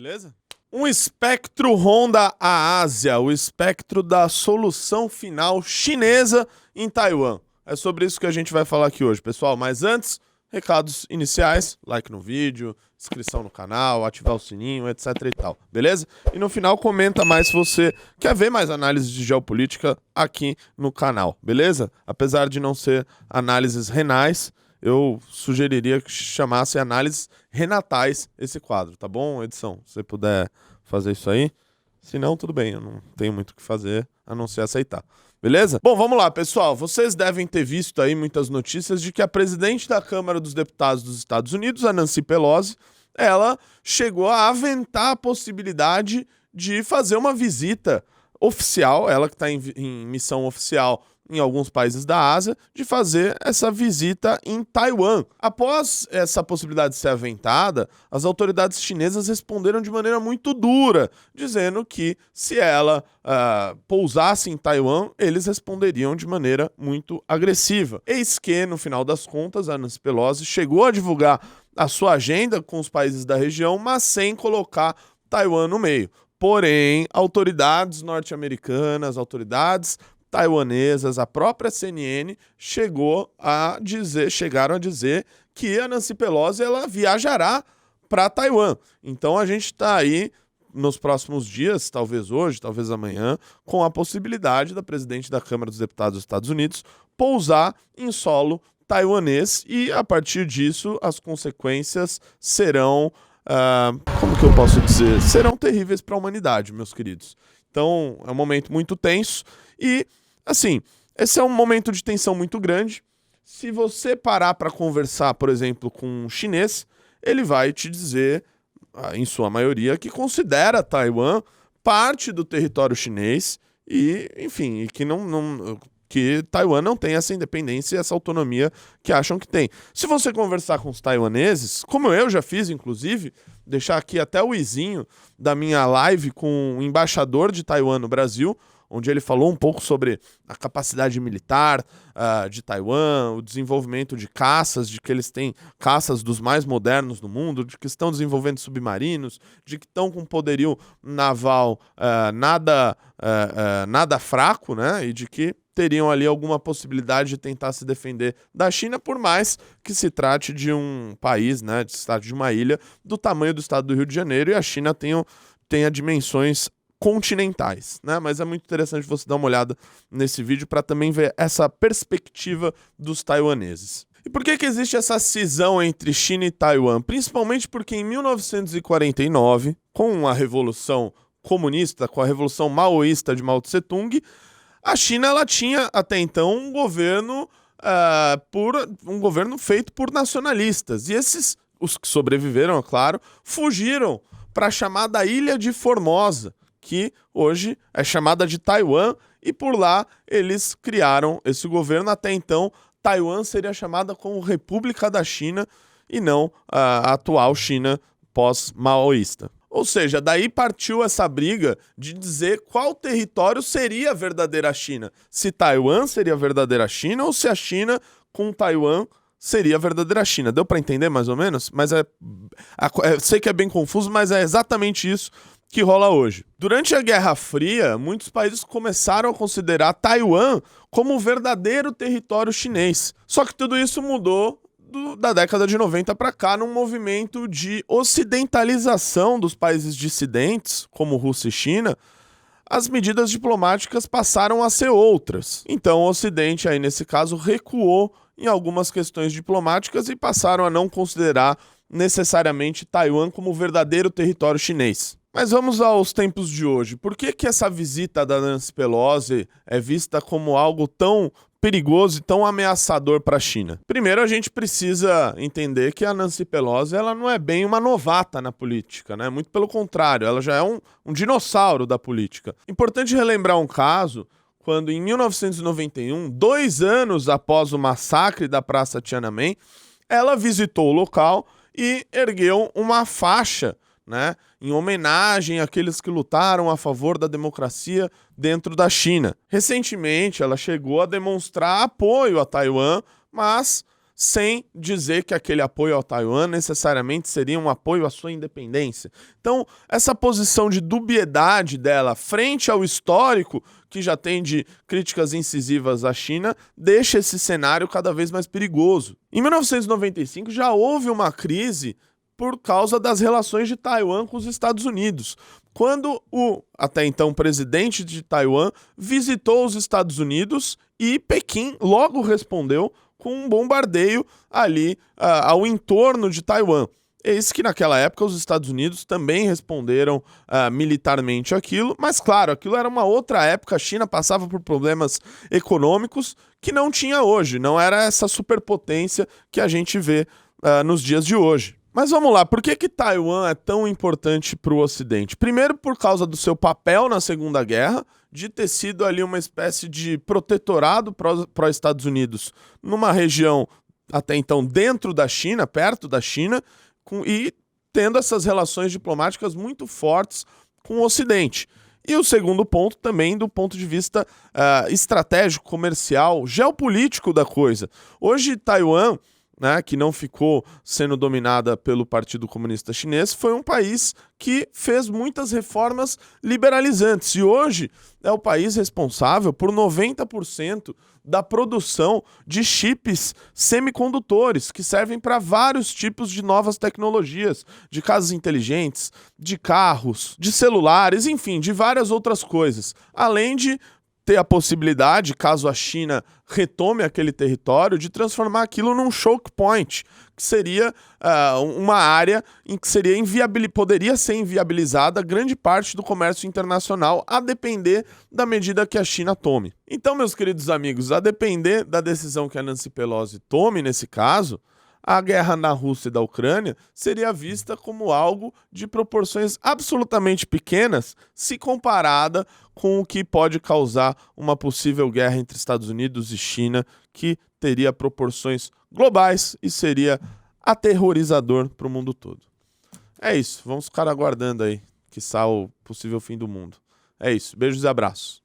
Beleza? Um espectro ronda a Ásia, o espectro da solução final chinesa em Taiwan. É sobre isso que a gente vai falar aqui hoje, pessoal. Mas antes, recados iniciais, like no vídeo, inscrição no canal, ativar o sininho, etc e tal, beleza? E no final comenta mais se você quer ver mais análises de geopolítica aqui no canal, beleza? Apesar de não ser análises renais, eu sugeriria que chamasse análises renatais esse quadro, tá bom, edição? Se você puder fazer isso aí. Se não, tudo bem, eu não tenho muito o que fazer a não ser aceitar. Beleza? Bom, vamos lá, pessoal. Vocês devem ter visto aí muitas notícias de que a presidente da Câmara dos Deputados dos Estados Unidos, a Nancy Pelosi, ela chegou a aventar a possibilidade de fazer uma visita oficial, ela que está em missão oficial em alguns países da Ásia, de fazer essa visita em Taiwan. Após essa possibilidade de ser aventada, as autoridades chinesas responderam de maneira muito dura, dizendo que se ela pousasse em Taiwan, eles responderiam de maneira muito agressiva. Eis que, no final das contas, a Nancy Pelosi chegou a divulgar a sua agenda com os países da região, mas sem colocar Taiwan no meio. Porém, autoridades norte-americanas, autoridades taiwanesas, a própria CNN chegaram a dizer que a Nancy Pelosi ela viajará para Taiwan. Então a gente está aí nos próximos dias, talvez hoje, talvez amanhã, com a possibilidade da presidente da Câmara dos Deputados dos Estados Unidos pousar em solo taiwanês e a partir disso as consequências serão, como que eu posso dizer? Serão terríveis para a humanidade, meus queridos. Então é um momento muito tenso e assim, esse é um momento de tensão muito grande. Se você parar para conversar, por exemplo, com um chinês, ele vai te dizer, em sua maioria, que considera Taiwan parte do território chinês e, enfim, que Taiwan não tem essa independência e essa autonomia que acham que tem. Se você conversar com os taiwaneses, como eu já fiz, inclusive, deixar aqui até o izinho da minha live com o embaixador de Taiwan no Brasil, onde ele falou um pouco sobre a capacidade militar de Taiwan, o desenvolvimento de caças, de que eles têm caças dos mais modernos do mundo, de que estão desenvolvendo submarinos, de que estão com poderio naval nada fraco, né? E de que teriam ali alguma possibilidade de tentar se defender da China, por mais que se trate de um país, né? Se trate de uma ilha do tamanho do estado do Rio de Janeiro e a China tenha dimensões continentais, né? Mas é muito interessante você dar uma olhada nesse vídeo para também ver essa perspectiva dos taiwaneses. E por que existe essa cisão entre China e Taiwan? Principalmente porque em 1949, com a Revolução Comunista, com a Revolução Maoísta de Mao Tse-tung, a China ela tinha até então um governo feito por nacionalistas. E os que sobreviveram, é claro, fugiram para a chamada Ilha de Formosa, que hoje é chamada de Taiwan, e por lá eles criaram esse governo. Até então, Taiwan seria chamada como República da China e não a atual China pós-maoísta. Ou seja, daí partiu essa briga de dizer qual território seria a verdadeira China. Se Taiwan seria a verdadeira China ou se a China com Taiwan seria a verdadeira China. Deu para entender mais ou menos? Mas sei que é bem confuso, mas é exatamente isso que rola hoje. Durante a Guerra Fria, muitos países começaram a considerar Taiwan como o verdadeiro território chinês. Só que tudo isso mudou da década de 90 para cá, num movimento de ocidentalização dos países dissidentes, como Rússia e China. As medidas diplomáticas passaram a ser outras. Então o Ocidente, aí nesse caso, recuou em algumas questões diplomáticas e passaram a não considerar necessariamente Taiwan como o verdadeiro território chinês. Mas vamos aos tempos de hoje. Por que essa visita da Nancy Pelosi é vista como algo tão perigoso e tão ameaçador para a China? Primeiro, a gente precisa entender que a Nancy Pelosi ela não é bem uma novata na política, né? Muito pelo contrário, ela já é um dinossauro da política. Importante relembrar um caso quando, em 1991, 2 anos após o massacre da Praça Tiananmen, ela visitou o local e ergueu uma faixa, né, em homenagem àqueles que lutaram a favor da democracia dentro da China. Recentemente, ela chegou a demonstrar apoio a Taiwan, mas sem dizer que aquele apoio ao Taiwan necessariamente seria um apoio à sua independência. Então, essa posição de dubiedade dela frente ao histórico, que já tem de críticas incisivas à China, deixa esse cenário cada vez mais perigoso. Em 1995 já houve uma crise por causa das relações de Taiwan com os Estados Unidos, quando o, até então, presidente de Taiwan visitou os Estados Unidos e Pequim logo respondeu com um bombardeio ali ao entorno de Taiwan. Eis que naquela época os Estados Unidos também responderam militarmente aquilo, mas claro, aquilo era uma outra época, a China passava por problemas econômicos que não tinha hoje, não era essa superpotência que a gente vê nos dias de hoje. Mas vamos lá, por que Taiwan é tão importante para o Ocidente? Primeiro, por causa do seu papel na Segunda Guerra, de ter sido ali uma espécie de protetorado para os Estados Unidos numa região até então dentro da China, perto da China, e tendo essas relações diplomáticas muito fortes com o Ocidente. E o segundo ponto também do ponto de vista estratégico, comercial, geopolítico da coisa. Hoje, Taiwan, né, que não ficou sendo dominada pelo Partido Comunista Chinês, foi um país que fez muitas reformas liberalizantes. E hoje é o país responsável por 90% da produção de chips semicondutores, que servem para vários tipos de novas tecnologias, de casas inteligentes, de carros, de celulares, enfim, de várias outras coisas. Além de ter a possibilidade, caso a China retome aquele território, de transformar aquilo num choke point, que seria uma área em que poderia ser inviabilizada grande parte do comércio internacional, a depender da medida que a China tome. Então, meus queridos amigos, a depender da decisão que a Nancy Pelosi tome nesse caso, a guerra na Rússia e da Ucrânia seria vista como algo de proporções absolutamente pequenas se comparada com o que pode causar uma possível guerra entre Estados Unidos e China, que teria proporções globais e seria aterrorizador para o mundo todo. É isso, vamos ficar aguardando aí, quiçá o possível fim do mundo. É isso, beijos e abraços.